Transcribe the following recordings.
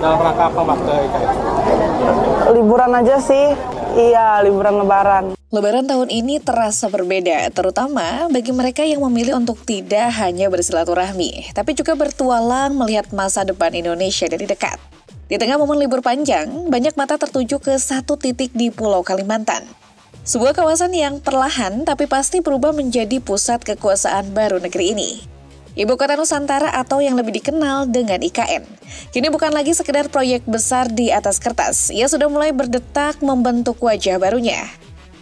Dalam rangka apa Mas ke IKN? Liburan aja sih. Iya, liburan lebaran. Lebaran tahun ini terasa berbeda, terutama bagi mereka yang memilih untuk tidak hanya bersilaturahmi, tapi juga bertualang melihat masa depan Indonesia dari dekat. Di tengah momen libur panjang, banyak mata tertuju ke satu titik di Pulau Kalimantan. Sebuah kawasan yang perlahan tapi pasti berubah menjadi pusat kekuasaan baru negeri ini. Ibu Kota Nusantara atau yang lebih dikenal dengan IKN. Kini bukan lagi sekedar proyek besar di atas kertas, ia sudah mulai berdetak membentuk wajah barunya.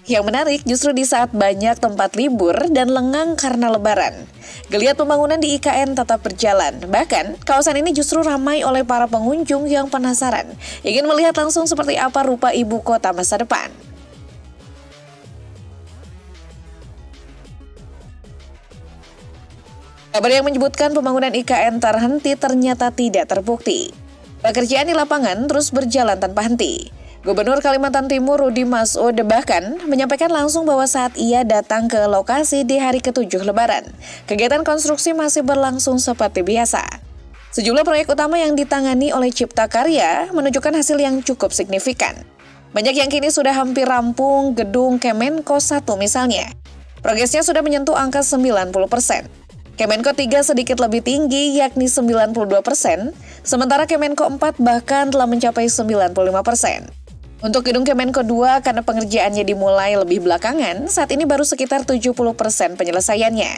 Yang menarik justru di saat banyak tempat libur dan lengang karena lebaran. Geliat pembangunan di IKN tetap berjalan. Bahkan, kawasan ini justru ramai oleh para pengunjung yang penasaran, ingin melihat langsung seperti apa rupa ibu kota masa depan. Kabar yang menyebutkan pembangunan IKN terhenti ternyata tidak terbukti. Pekerjaan di lapangan terus berjalan tanpa henti. Gubernur Kalimantan Timur Rudy Masud bahkan menyampaikan langsung bahwa saat ia datang ke lokasi di hari ke-7 Lebaran, kegiatan konstruksi masih berlangsung seperti biasa. Sejumlah proyek utama yang ditangani oleh Cipta Karya menunjukkan hasil yang cukup signifikan. Banyak yang kini sudah hampir rampung, gedung Kemenko 1 misalnya. Progresnya sudah menyentuh angka 90%. Kemenko 3 sedikit lebih tinggi, yakni 92%, sementara Kemenko 4 bahkan telah mencapai 95%. Untuk gedung Kemenko 2, karena pengerjaannya dimulai lebih belakangan, saat ini baru sekitar 70% penyelesaiannya.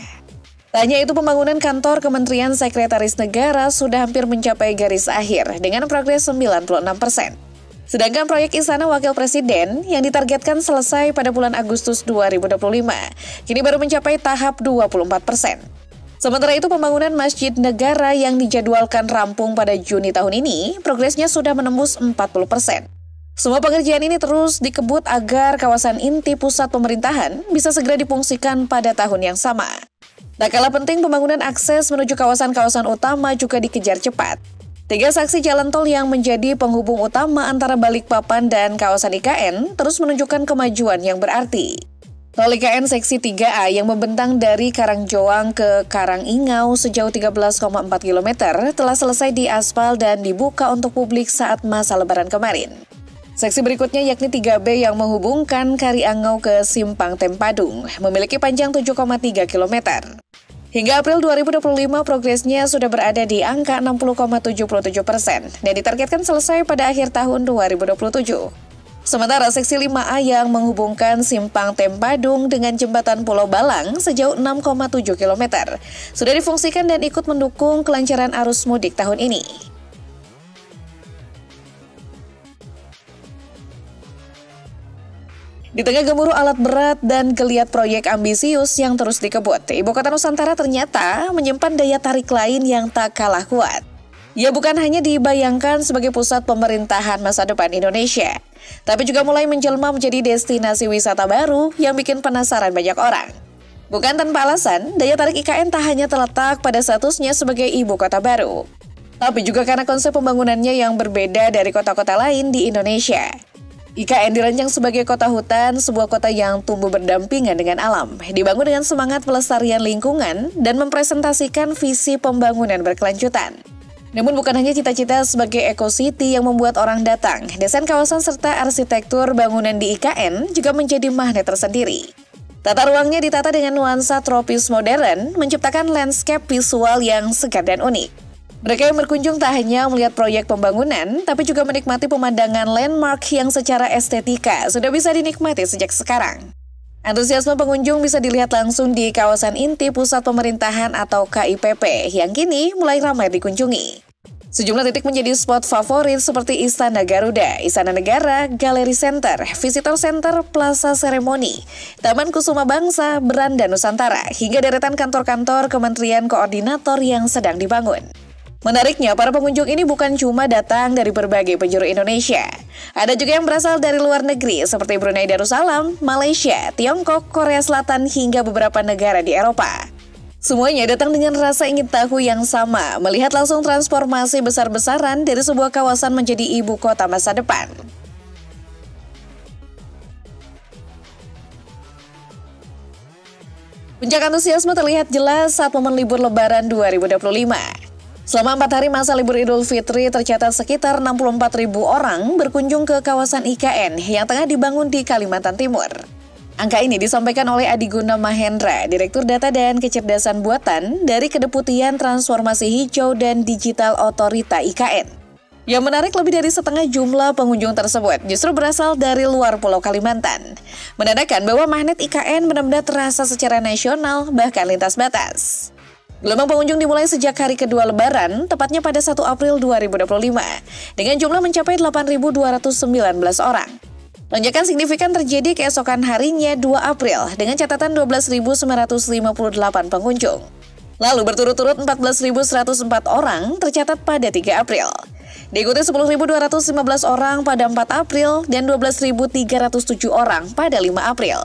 Tak hanya itu, pembangunan kantor Kementerian Sekretaris Negara sudah hampir mencapai garis akhir dengan progres 96%. Sedangkan proyek Istana Wakil Presiden yang ditargetkan selesai pada bulan Agustus 2025, kini baru mencapai tahap 24%. Sementara itu, pembangunan Masjid Negara yang dijadwalkan rampung pada Juni tahun ini, progresnya sudah menembus 40%. Semua pengerjaan ini terus dikebut agar kawasan inti pusat pemerintahan bisa segera difungsikan pada tahun yang sama. Tak kalah penting, pembangunan akses menuju kawasan-kawasan utama juga dikejar cepat. 3 saksi jalan tol yang menjadi penghubung utama antara Balikpapan dan kawasan IKN terus menunjukkan kemajuan yang berarti. Tol IKN Seksi 3A yang membentang dari Karangjoang ke Karangingau sejauh 13,4 km telah selesai diaspal dan dibuka untuk publik saat masa Lebaran kemarin. Seksi berikutnya yakni 3B yang menghubungkan Kariangau ke Simpang Tempadung, memiliki panjang 7,3 km. Hingga April 2025, progresnya sudah berada di angka 60,77% dan ditargetkan selesai pada akhir tahun 2027. Sementara Seksi 5A yang menghubungkan Simpang Tempadung dengan Jembatan Pulau Balang sejauh 6,7 km sudah difungsikan dan ikut mendukung kelancaran arus mudik tahun ini. Di tengah gemuruh alat berat dan geliat proyek ambisius yang terus dikebut, Ibu Kota Nusantara ternyata menyimpan daya tarik lain yang tak kalah kuat. Ia bukan hanya dibayangkan sebagai pusat pemerintahan masa depan Indonesia, tapi juga mulai menjelma menjadi destinasi wisata baru yang bikin penasaran banyak orang. Bukan tanpa alasan, daya tarik IKN tak hanya terletak pada statusnya sebagai ibu kota baru, tapi juga karena konsep pembangunannya yang berbeda dari kota-kota lain di Indonesia. IKN dirancang sebagai kota hutan, sebuah kota yang tumbuh berdampingan dengan alam, dibangun dengan semangat pelestarian lingkungan dan mempresentasikan visi pembangunan berkelanjutan. Namun bukan hanya cita-cita sebagai eco-city yang membuat orang datang, desain kawasan serta arsitektur bangunan di IKN juga menjadi magnet tersendiri. Tata ruangnya ditata dengan nuansa tropis modern, menciptakan landscape visual yang segar dan unik. Mereka yang berkunjung tak hanya melihat proyek pembangunan, tapi juga menikmati pemandangan landmark yang secara estetika sudah bisa dinikmati sejak sekarang. Antusiasme pengunjung bisa dilihat langsung di kawasan inti pusat pemerintahan atau KIPP yang kini mulai ramai dikunjungi. Sejumlah titik menjadi spot favorit seperti Istana Garuda, Istana Negara, Galeri Center, Visitor Center, Plaza Seremoni, Taman Kusuma Bangsa, Beranda Nusantara, hingga deretan kantor-kantor Kementerian Koordinator yang sedang dibangun. Menariknya, para pengunjung ini bukan cuma datang dari berbagai penjuru Indonesia. Ada juga yang berasal dari luar negeri seperti Brunei Darussalam, Malaysia, Tiongkok, Korea Selatan, hingga beberapa negara di Eropa. Semuanya datang dengan rasa ingin tahu yang sama, melihat langsung transformasi besar-besaran dari sebuah kawasan menjadi ibu kota masa depan. Puncak antusiasme terlihat jelas saat momen libur Lebaran 2025. Selama 4 hari masa libur Idul Fitri, tercatat sekitar 64.000 orang berkunjung ke kawasan IKN yang tengah dibangun di Kalimantan Timur. Angka ini disampaikan oleh Adi Guna Mahendra, Direktur Data dan Kecerdasan Buatan dari Kedeputian Transformasi Hijau dan Digital Otorita IKN. Yang menarik, lebih dari setengah jumlah pengunjung tersebut justru berasal dari luar Pulau Kalimantan. Menandakan bahwa magnet IKN benar-benar terasa secara nasional, bahkan lintas batas. Gelombang pengunjung dimulai sejak hari kedua Lebaran, tepatnya pada 1 April 2025, dengan jumlah mencapai 8.219 orang. Lonjakan signifikan terjadi keesokan harinya 2 April, dengan catatan 12.958 pengunjung. Lalu berturut-turut 14.104 orang tercatat pada 3 April. Diikuti 10.215 orang pada 4 April dan 12.307 orang pada 5 April.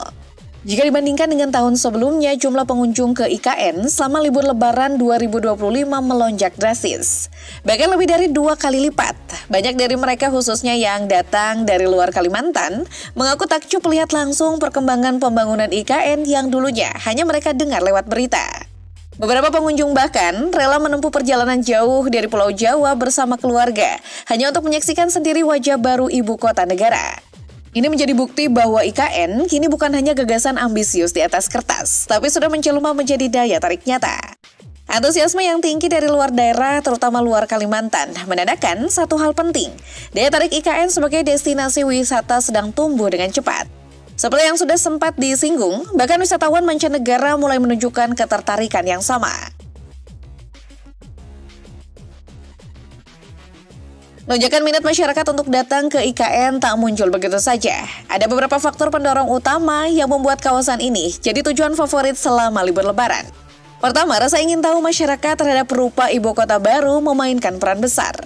Jika dibandingkan dengan tahun sebelumnya, jumlah pengunjung ke IKN selama libur Lebaran 2025 melonjak drastis. Bahkan lebih dari 2 kali lipat. Banyak dari mereka, khususnya yang datang dari luar Kalimantan, mengaku takjub melihat langsung perkembangan pembangunan IKN yang dulunya hanya mereka dengar lewat berita. Beberapa pengunjung bahkan rela menempuh perjalanan jauh dari Pulau Jawa bersama keluarga, hanya untuk menyaksikan sendiri wajah baru ibu kota negara. Ini menjadi bukti bahwa IKN kini bukan hanya gagasan ambisius di atas kertas, tapi sudah menjelma menjadi daya tarik nyata. Antusiasme yang tinggi dari luar daerah, terutama luar Kalimantan, menandakan satu hal penting. Daya tarik IKN sebagai destinasi wisata sedang tumbuh dengan cepat. Seperti yang sudah sempat disinggung, bahkan wisatawan mancanegara mulai menunjukkan ketertarikan yang sama. Lonjakan minat masyarakat untuk datang ke IKN tak muncul begitu saja. Ada beberapa faktor pendorong utama yang membuat kawasan ini jadi tujuan favorit selama libur Lebaran. Pertama, rasa ingin tahu masyarakat terhadap rupa ibu kota baru memainkan peran besar.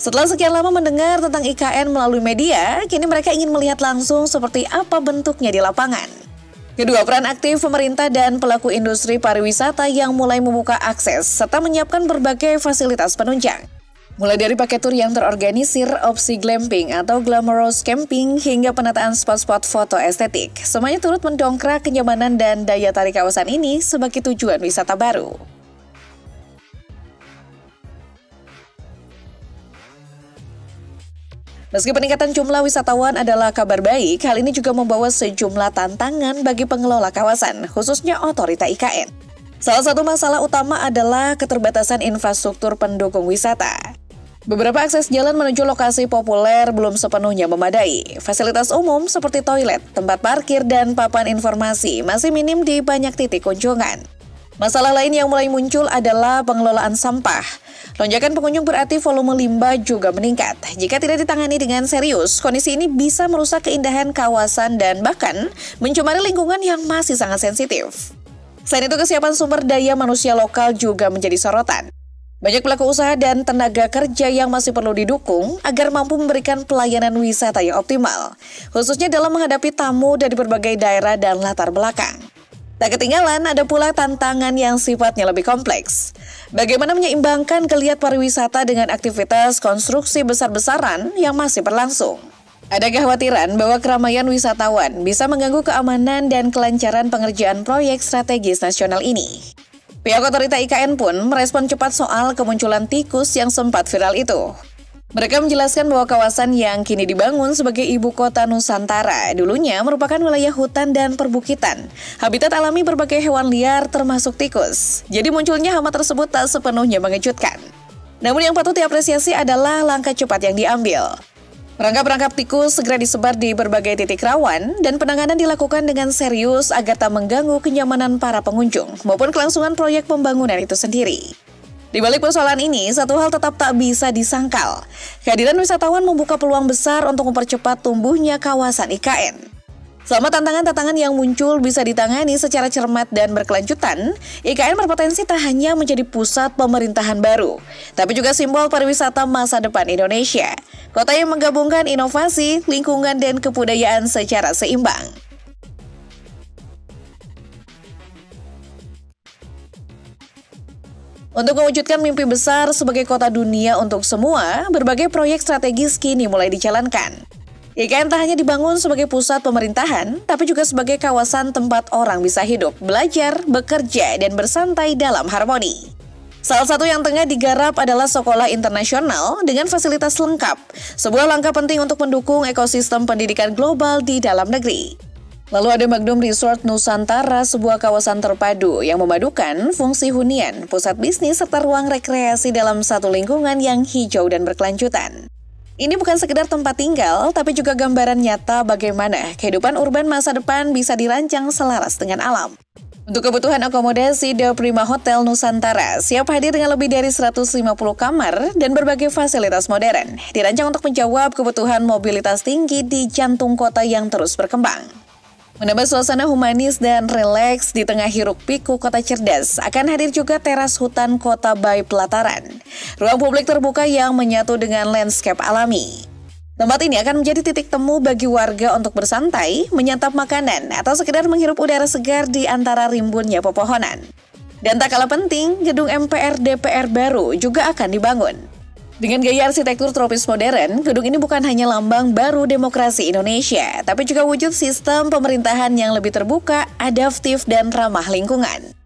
Setelah sekian lama mendengar tentang IKN melalui media, kini mereka ingin melihat langsung seperti apa bentuknya di lapangan. Kedua, peran aktif pemerintah dan pelaku industri pariwisata yang mulai membuka akses serta menyiapkan berbagai fasilitas penunjang. Mulai dari paket tur yang terorganisir, opsi glamping atau glamorous camping, hingga penataan spot-spot foto estetik. Semuanya turut mendongkrak kenyamanan dan daya tarik kawasan ini sebagai tujuan wisata baru. Meski peningkatan jumlah wisatawan adalah kabar baik, hal ini juga membawa sejumlah tantangan bagi pengelola kawasan, khususnya otorita IKN. Salah satu masalah utama adalah keterbatasan infrastruktur pendukung wisata. Beberapa akses jalan menuju lokasi populer belum sepenuhnya memadai. Fasilitas umum seperti toilet, tempat parkir, dan papan informasi masih minim di banyak titik kunjungan. Masalah lain yang mulai muncul adalah pengelolaan sampah. Lonjakan pengunjung berarti volume limbah juga meningkat. Jika tidak ditangani dengan serius, kondisi ini bisa merusak keindahan kawasan dan bahkan mencemari lingkungan yang masih sangat sensitif. Selain itu, kesiapan sumber daya manusia lokal juga menjadi sorotan. Banyak pelaku usaha dan tenaga kerja yang masih perlu didukung agar mampu memberikan pelayanan wisata yang optimal, khususnya dalam menghadapi tamu dari berbagai daerah dan latar belakang. Tak ketinggalan, ada pula tantangan yang sifatnya lebih kompleks. Bagaimana menyeimbangkan geliat pariwisata dengan aktivitas konstruksi besar-besaran yang masih berlangsung? Ada kekhawatiran bahwa keramaian wisatawan bisa mengganggu keamanan dan kelancaran pengerjaan proyek strategis nasional ini. Pihak otorita IKN pun merespon cepat soal kemunculan tikus yang sempat viral itu. Mereka menjelaskan bahwa kawasan yang kini dibangun sebagai ibu kota Nusantara dulunya merupakan wilayah hutan dan perbukitan, habitat alami berbagai hewan liar termasuk tikus. Jadi munculnya hama tersebut tak sepenuhnya mengejutkan. Namun yang patut diapresiasi adalah langkah cepat yang diambil. Perangkap-perangkap tikus segera disebar di berbagai titik rawan dan penanganan dilakukan dengan serius agar tak mengganggu kenyamanan para pengunjung maupun kelangsungan proyek pembangunan itu sendiri. Di balik persoalan ini, satu hal tetap tak bisa disangkal. Kehadiran wisatawan membuka peluang besar untuk mempercepat tumbuhnya kawasan IKN. Selama tantangan-tantangan yang muncul bisa ditangani secara cermat dan berkelanjutan, IKN berpotensi tak hanya menjadi pusat pemerintahan baru, tapi juga simbol pariwisata masa depan Indonesia. Kota yang menggabungkan inovasi, lingkungan, dan kebudayaan secara seimbang. Untuk mewujudkan mimpi besar sebagai kota dunia untuk semua, berbagai proyek strategis kini mulai dijalankan. IKN tak hanya dibangun sebagai pusat pemerintahan, tapi juga sebagai kawasan tempat orang bisa hidup, belajar, bekerja, dan bersantai dalam harmoni. Salah satu yang tengah digarap adalah sekolah internasional dengan fasilitas lengkap, sebuah langkah penting untuk mendukung ekosistem pendidikan global di dalam negeri. Lalu ada Magnum Resort Nusantara, sebuah kawasan terpadu yang memadukan fungsi hunian, pusat bisnis, serta ruang rekreasi dalam satu lingkungan yang hijau dan berkelanjutan. Ini bukan sekedar tempat tinggal, tapi juga gambaran nyata bagaimana kehidupan urban masa depan bisa dirancang selaras dengan alam. Untuk kebutuhan akomodasi, The Prima Hotel Nusantara siap hadir dengan lebih dari 150 kamar dan berbagai fasilitas modern, dirancang untuk menjawab kebutuhan mobilitas tinggi di jantung kota yang terus berkembang. Menambah suasana humanis dan rileks di tengah hiruk-pikuk kota cerdas, akan hadir juga teras hutan kota by pelataran, ruang publik terbuka yang menyatu dengan landscape alami. Tempat ini akan menjadi titik temu bagi warga untuk bersantai, menyantap makanan, atau sekedar menghirup udara segar di antara rimbunnya pepohonan. Dan tak kalah penting, gedung MPR DPR baru juga akan dibangun. Dengan gaya arsitektur tropis modern, gedung ini bukan hanya lambang baru demokrasi Indonesia, tapi juga wujud sistem pemerintahan yang lebih terbuka, adaptif, dan ramah lingkungan.